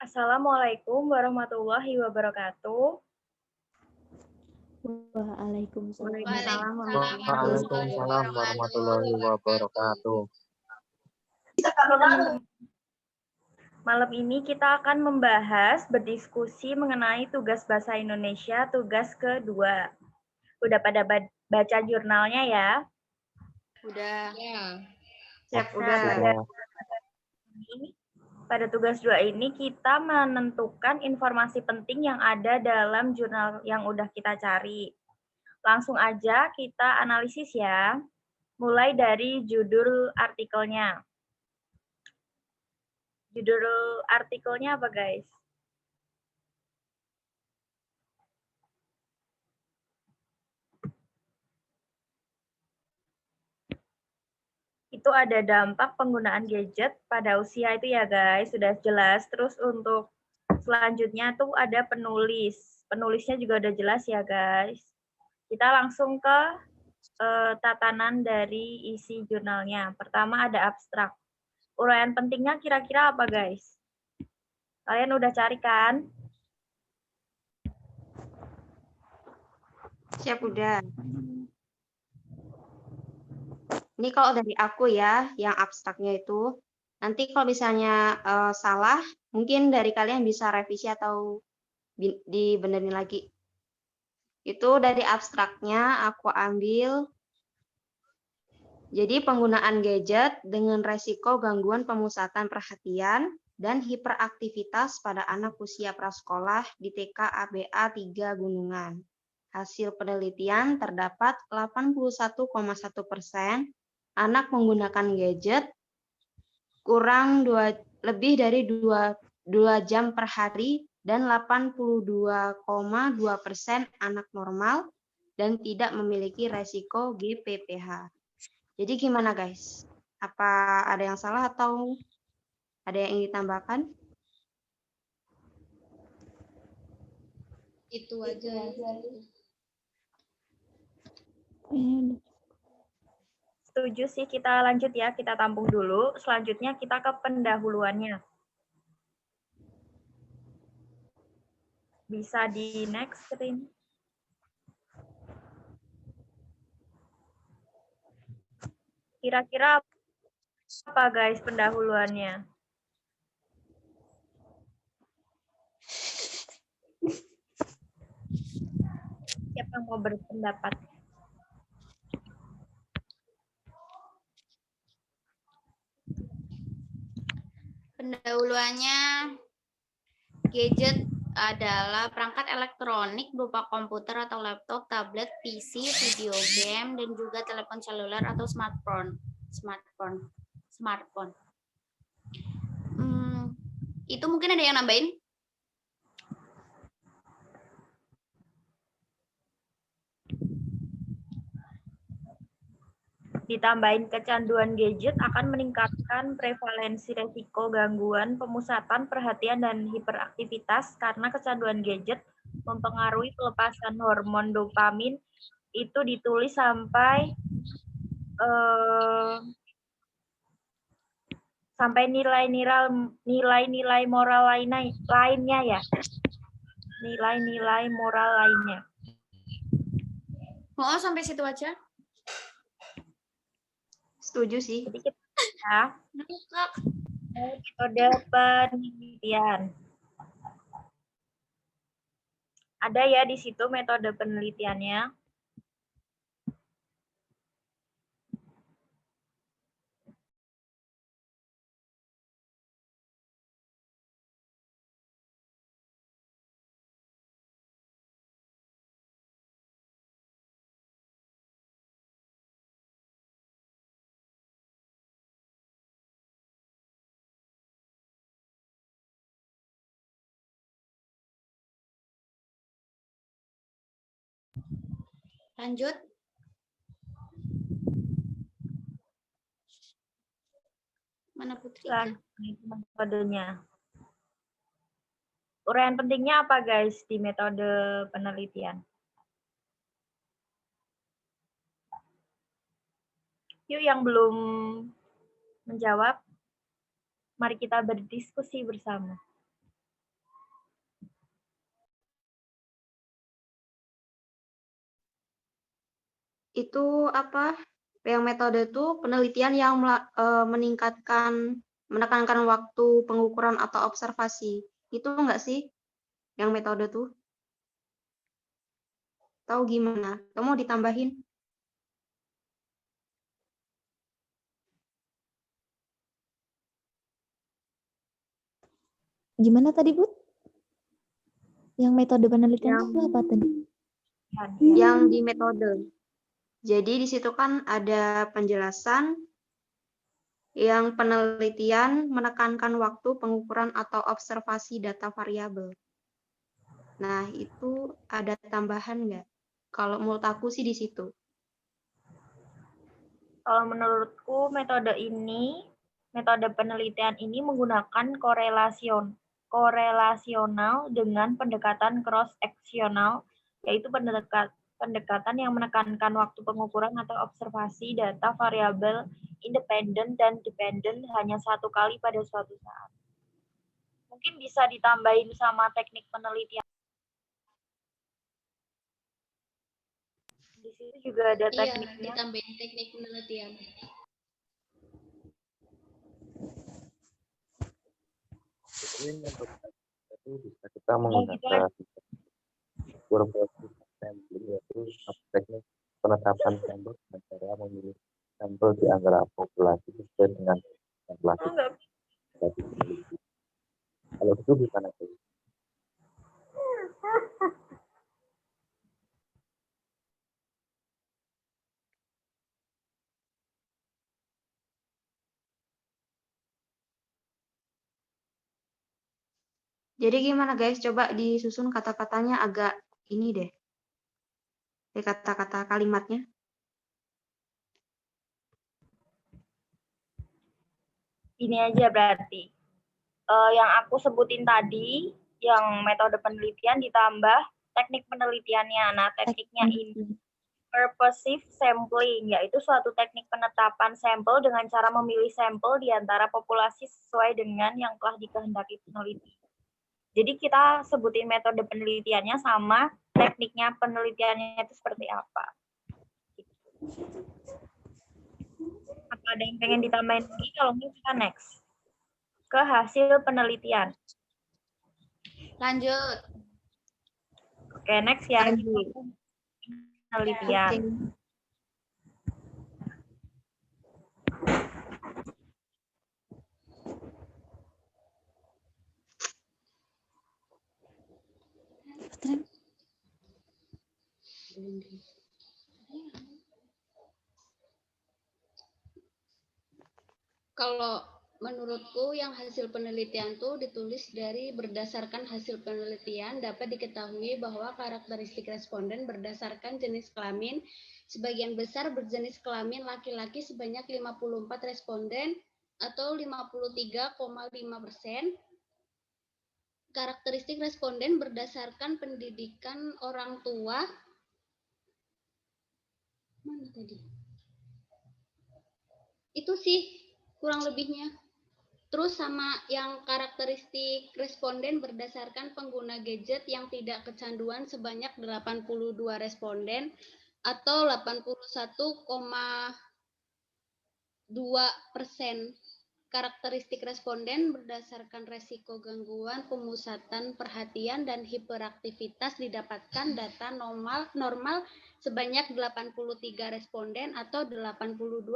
Assalamualaikum warahmatullahi wabarakatuh. Waalaikumsalam. Waalaikumsalam warahmatullahi wabarakatuh. Malam ini kita akan membahas, berdiskusi mengenai tugas bahasa Indonesia, tugas kedua. Udah pada baca jurnalnya ya? Udah. Ya. Siap, Nah, udah. pada tugas 2 ini kita menentukan informasi penting yang ada dalam jurnal yang udah kita cari. Langsung aja kita analisis ya. Mulai dari judul artikelnya. Judul artikelnya apa, guys? Itu ada dampak penggunaan gadget pada usia itu ya, guys. Sudah jelas. Terus untuk selanjutnya tuh ada penulis. Penulisnya juga udah jelas ya, guys. Kita langsung ke tatanan dari isi jurnalnya. Pertama ada abstrak. Uraian pentingnya kira-kira apa, guys? Kalian udah cari kan? Siap, udah. Ini kalau dari aku ya, yang abstraknya itu. Nanti kalau misalnya salah, mungkin dari kalian bisa revisi atau dibenerin lagi. Itu dari abstraknya aku ambil. Jadi penggunaan gadget dengan resiko gangguan pemusatan perhatian dan hiperaktivitas pada anak usia prasekolah di TK ABA 3 Gunungan. Hasil penelitian terdapat 81,1% anak menggunakan gadget lebih dari 2 jam per hari dan 82,2% anak normal dan tidak memiliki resiko GPPH. Jadi gimana guys? Apa ada yang salah atau ada yang ingin ditambahkan? Itu aja. Setuju sih, kita lanjut ya, kita tampung dulu. Selanjutnya kita ke pendahuluannya. Bisa di next screen. Kira-kira apa guys pendahuluannya? Siapa yang mau berpendapat? Pendahuluannya, gadget adalah perangkat elektronik berupa komputer atau laptop, tablet, PC, video game, dan juga telepon seluler atau smartphone. Itu mungkin ada yang nambahin? Ditambahin kecanduan gadget akan meningkatkan prevalensi resiko gangguan pemusatan perhatian dan hiperaktivitas karena kecanduan gadget mempengaruhi pelepasan hormon dopamin. Itu ditulis sampai nilai-nilai moral lainnya ya. Nilai-nilai moral lainnya. Oh, sampai situ aja. Setuju sih. Jadi kita ya, metode penelitian. Ada ya di situ metode penelitiannya. Lanjut. Mana Putri? Metodenya. Uraian pentingnya apa guys di metode penelitian? Yuk yang belum menjawab, mari kita berdiskusi bersama. Itu apa? Yang metode itu penelitian yang menekankan waktu pengukuran atau observasi. Itu enggak sih? Yang metode tuh? Tahu gimana? Kamu mau ditambahin? Gimana tadi, Bu? Yang metode penelitian Yang itu apa tadi? Yang di metode. Jadi di situ kan ada penjelasan yang penelitian menekankan waktu pengukuran atau observasi data variabel. Nah, itu ada tambahan nggak? Kalau menurut aku sih di situ. Kalau menurutku metode penelitian ini menggunakan korelasional dengan pendekatan cross-seksional, yaitu pendekatan yang menekankan waktu pengukuran atau observasi data variabel independen dan dependen hanya satu kali pada suatu saat. Mungkin bisa ditambahin sama teknik penelitian. Di sini juga ada tekniknya. Iya, ditambahin teknik penelitian. Jadi untuk itu bisa kita menggunakan berbagai sampling, yaitu teknik penetapan sampel dengan cara memilih sampel di antara populasi sesuai dengan populasi. Kalau itu gimana sih? Jadi gimana guys? Coba disusun kata-katanya agak ini deh. Kata-kata kalimatnya. Ini aja berarti. Yang aku sebutin tadi, yang metode penelitian ditambah teknik penelitiannya. Nah, tekniknya ini purposive sampling, yaitu suatu teknik penetapan sampel dengan cara memilih sampel di antara populasi sesuai dengan yang telah dikehendaki peneliti. Jadi kita sebutin metode penelitiannya sama tekniknya penelitiannya itu seperti apa. Apa ada yang pengen ditambahin lagi? Kalau enggak kita next ke hasil penelitian. Lanjut. Oke, next ya. Lanjut. Penelitian. Kalau menurutku yang hasil penelitian itu ditulis dari berdasarkan hasil penelitian dapat diketahui bahwa karakteristik responden berdasarkan jenis kelamin sebagian besar berjenis kelamin laki-laki sebanyak 54 responden atau 53,5%. Karakteristik responden berdasarkan pendidikan orang tua. Mana tadi? Itu sih kurang lebihnya. Terus sama yang karakteristik responden berdasarkan pengguna gadget yang tidak kecanduan sebanyak 82 responden atau 81,2%. Karakteristik responden berdasarkan resiko gangguan pemusatan perhatian dan hiperaktivitas didapatkan data normal sebanyak 83 responden atau 82,2%.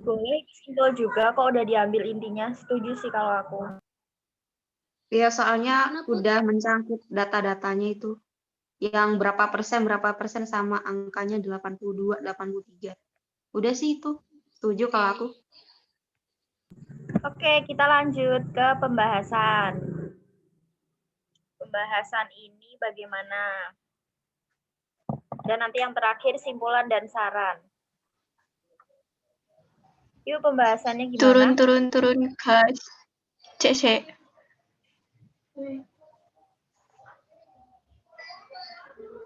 Boleh simpel juga kok udah diambil intinya. Setuju sih kalau aku. Ya, soalnya udah mencangkut data-datanya itu. Yang berapa persen sama angkanya 82, 83. Udah sih itu. Setuju kalau aku. Oke, kita lanjut ke pembahasan. Pembahasan ini bagaimana? Dan nanti yang terakhir simpulan dan saran. Yuk pembahasannya gimana? Turun guys. Cek.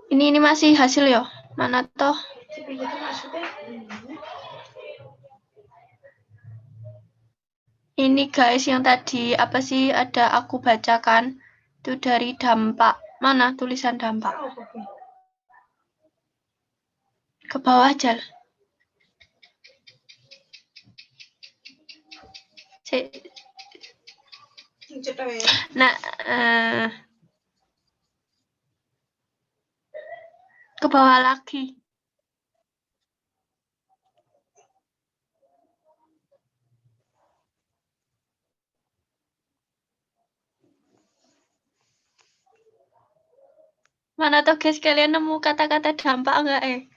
Ini masih hasil ya? Mana toh? Ini guys yang tadi apa sih ada aku bacakan itu dari dampak Mana tulisan dampak? Ke bawah aja. Nah, ke bawah lagi. Mana tuh guys, kalian nemu kata-kata dampak enggak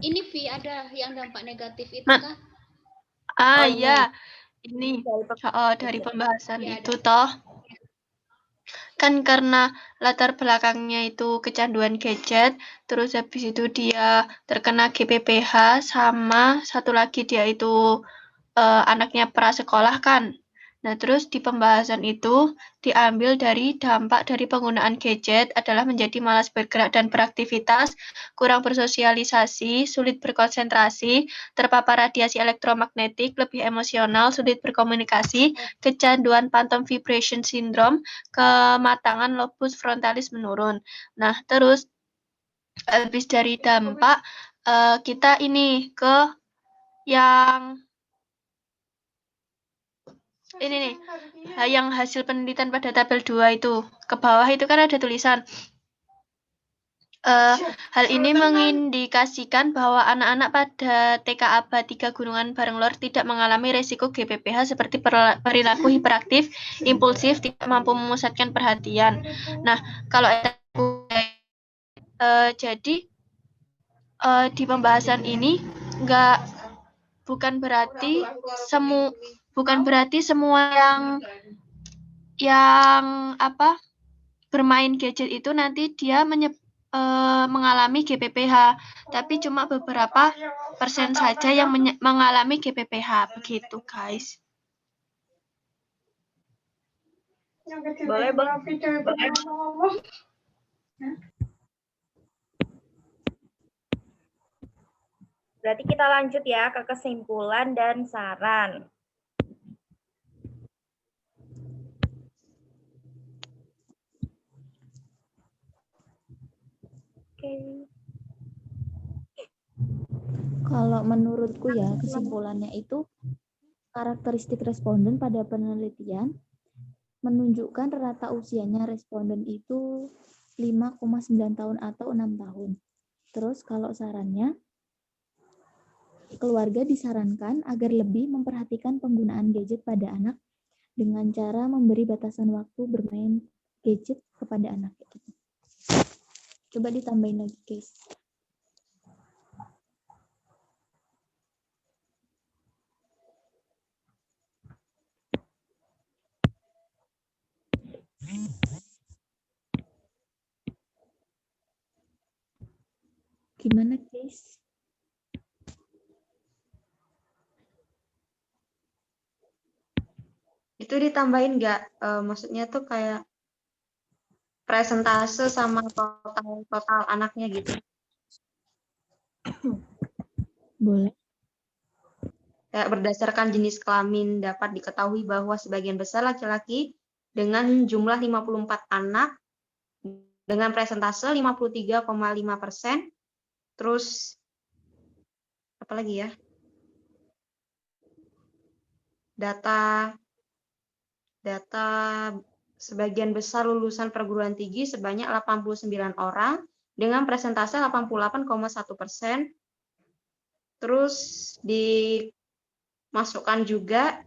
Ini Vi, ada yang dampak negatif itu Nah. kah? Oh, Ya. Ini dari pembahasan Ya, itu toh. Kan karena latar belakangnya itu kecanduan gadget, terus habis itu dia terkena GPPH, sama satu lagi dia itu anaknya prasekolah kan. Nah, terus di pembahasan itu diambil dari dampak dari penggunaan gadget adalah menjadi malas bergerak dan beraktivitas, kurang bersosialisasi, sulit berkonsentrasi, terpapar radiasi elektromagnetik, lebih emosional, sulit berkomunikasi, kecanduan phantom vibration syndrome, kematangan lobus frontalis menurun. Nah, terus habis dari dampak kita ini ke yang ini nih, yang hasil penelitian pada tabel 2 itu. Ke bawah itu kan ada tulisan. Hal ini mengindikasikan bahwa anak-anak pada TK ABA 3 Gunungan Barenglor tidak mengalami resiko GPPH seperti perilaku hiperaktif, impulsif, tidak mampu memusatkan perhatian. Nah, kalau jadi di pembahasan ini bukan berarti semua yang bermain gadget itu nanti dia mengalami GPPH, tapi cuma beberapa persen saja yang mengalami GPPH, begitu guys. Boleh, Bang. Berarti kita lanjut ya ke kesimpulan dan saran. Oke. Kalau menurutku ya, kesimpulannya itu karakteristik responden pada penelitian menunjukkan rata usianya responden itu 5,9 tahun atau 6 tahun. Terus kalau sarannya, keluarga disarankan agar lebih memperhatikan penggunaan gadget pada anak dengan cara memberi batasan waktu bermain gadget kepada anak. Coba ditambahin lagi, guys. Gimana, guys? Itu ditambahin nggak? Maksudnya tuh kayak presentase sama total anaknya gitu. Boleh. Kayak berdasarkan jenis kelamin dapat diketahui bahwa sebagian besar laki-laki dengan jumlah 54 anak dengan presentase 53,5%. Terus apa lagi ya? Data sebagian besar lulusan perguruan tinggi sebanyak 89 orang dengan presentase 88,1%. Terus dimasukkan juga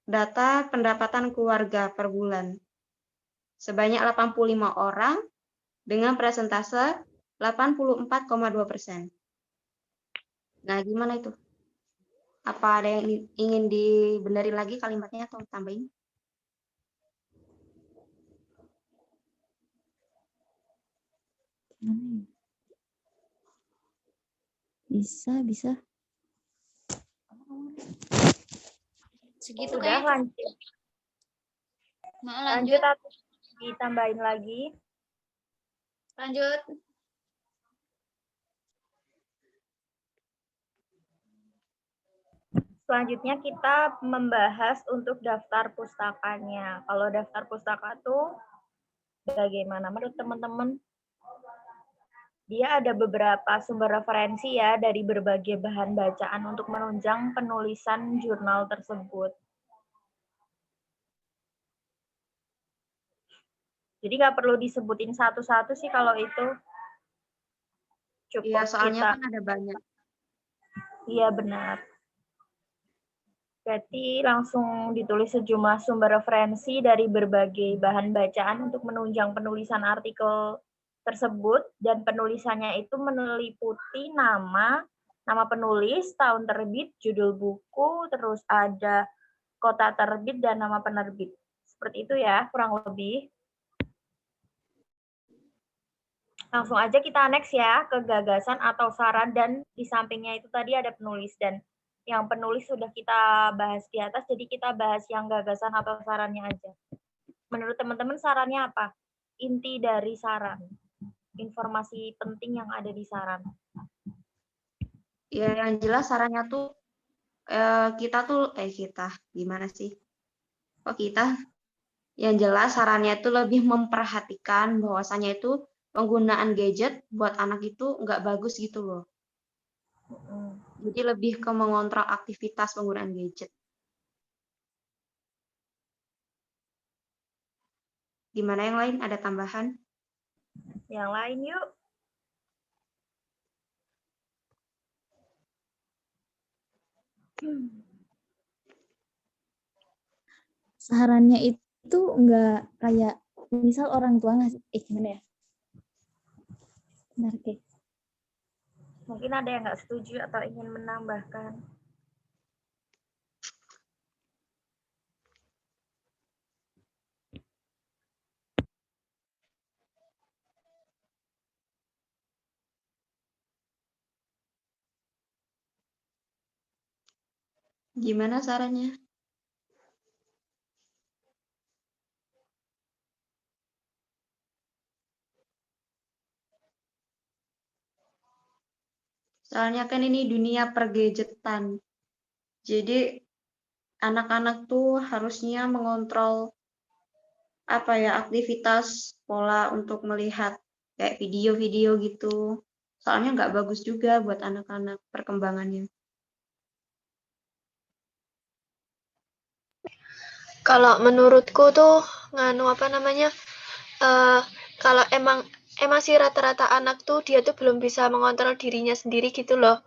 data pendapatan keluarga per bulan sebanyak 85 orang dengan presentase 84,2%. Nah, gimana itu? Apa ada yang ingin dibenerin lagi kalimatnya atau tambahin? Bisa. Segitu Udah, kayak. lanjut. Lanjut atau ditambahin lagi? Lanjut. Selanjutnya kita membahas untuk daftar pustakanya. Kalau daftar pustaka tuh bagaimana menurut teman-teman? Dia ada beberapa sumber referensi ya dari berbagai bahan bacaan untuk menunjang penulisan jurnal tersebut. Jadi nggak perlu disebutin satu-satu sih kalau itu. Cukup Iya, soalnya kita. kan ada banyak. Iya benar. Berarti langsung ditulis sejumlah sumber referensi dari berbagai bahan bacaan untuk menunjang penulisan artikel tersebut, dan penulisannya itu meliputi nama penulis, tahun terbit, judul buku, terus ada kota terbit dan nama penerbit. Seperti itu ya, kurang lebih. Langsung aja kita next ya ke gagasan atau saran, dan di sampingnya itu tadi ada penulis, dan yang penulis sudah kita bahas di atas, jadi kita bahas yang gagasan atau sarannya aja. Menurut teman-teman sarannya apa? Inti dari saran, informasi penting yang ada di saran. Ya, yang jelas sarannya tuh kita gimana sih? Oh kita? Yang jelas sarannya itu lebih memperhatikan bahwasanya itu penggunaan gadget buat anak itu nggak bagus gitu loh. Jadi lebih ke mengontrol aktivitas penggunaan gadget. Gimana yang lain? Ada tambahan? Yang lain yuk. Sarannya itu enggak kayak misal orang tua ngasih gimana ya? Benar, Oke. Mungkin ada yang nggak setuju atau ingin menambahkan. Gimana sarannya? Soalnya kan ini dunia pergadgetan. Jadi anak-anak tuh harusnya mengontrol aktivitas pola untuk melihat kayak video-video gitu. Soalnya nggak bagus juga buat anak-anak perkembangannya. Kalau menurutku tuh kalau emang sih rata-rata anak tuh dia tuh belum bisa mengontrol dirinya sendiri gitu loh.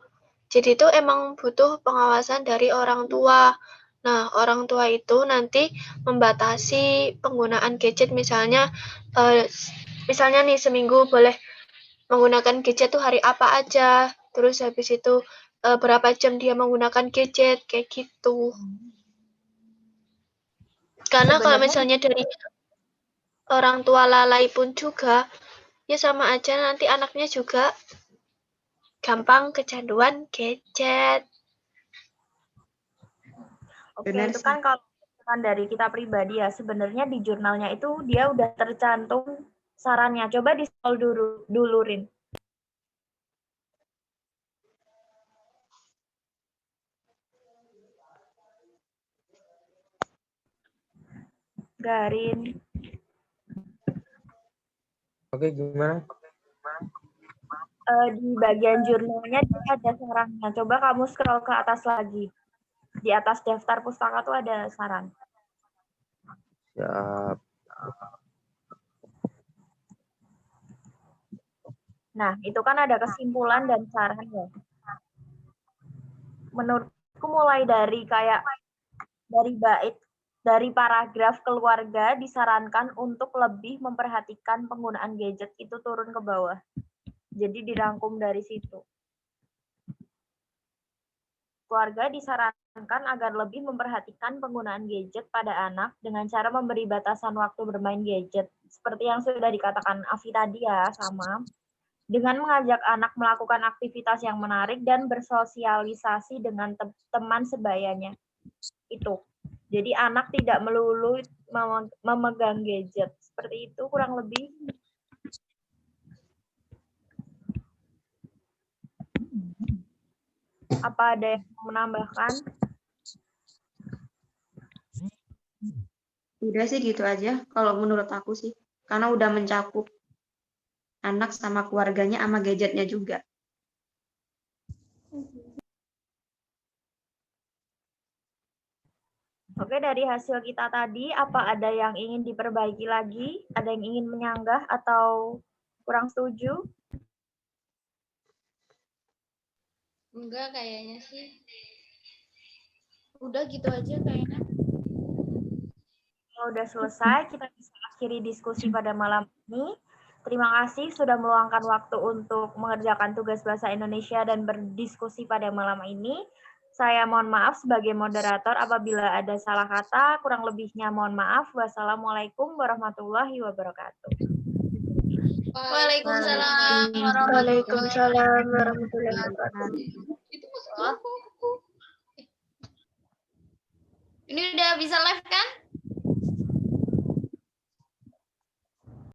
Jadi tuh emang butuh pengawasan dari orang tua. Nah, orang tua itu nanti membatasi penggunaan gadget, misalnya nih seminggu boleh menggunakan gadget tuh hari apa aja. Terus habis itu berapa jam dia menggunakan gadget kayak gitu. Karena kalau misalnya dari orang tua lalai pun juga, ya sama aja nanti anaknya juga gampang kecanduan gadget. Oke, Benar itu sih. kan kalau dari kita pribadi ya, sebenarnya di jurnalnya itu dia udah tercantum sarannya. Coba di-scroll dulurin. Garin. Oke, gimana? Di bagian jurnalnya dia ada sarannya. Coba kamu scroll ke atas lagi. Di atas daftar pustaka tuh ada saran. Siap. Nah, itu kan ada kesimpulan dan saran ya. Menurutku mulai dari dari paragraf keluarga disarankan untuk lebih memperhatikan penggunaan gadget itu turun ke bawah. Jadi dirangkum dari situ. Keluarga disarankan agar lebih memperhatikan penggunaan gadget pada anak dengan cara memberi batasan waktu bermain gadget. Seperti yang sudah dikatakan Afi tadi ya, sama. Dengan mengajak anak melakukan aktivitas yang menarik dan bersosialisasi dengan teman sebayanya. Itu. Jadi anak tidak melulu memegang gadget. Seperti itu kurang lebih. Apa ada yang mau menambahkan? Udah sih gitu aja kalau menurut aku sih. Karena udah mencakup anak sama keluarganya sama gadgetnya juga. Oke, dari hasil kita tadi, apa ada yang ingin diperbaiki lagi? Ada yang ingin menyanggah atau kurang setuju? Enggak kayaknya sih. Udah gitu aja kayaknya. Kalau udah selesai, kita bisa akhiri diskusi pada malam ini. Terima kasih sudah meluangkan waktu untuk mengerjakan tugas bahasa Indonesia dan berdiskusi pada malam ini. Saya mohon maaf sebagai moderator apabila ada salah kata, kurang lebihnya mohon maaf. Wassalamualaikum warahmatullahi wabarakatuh. Waalaikumsalam Waalaikumsalam warahmatullahi wabarakatuh. Itu masuk aku. Ini udah bisa live kan?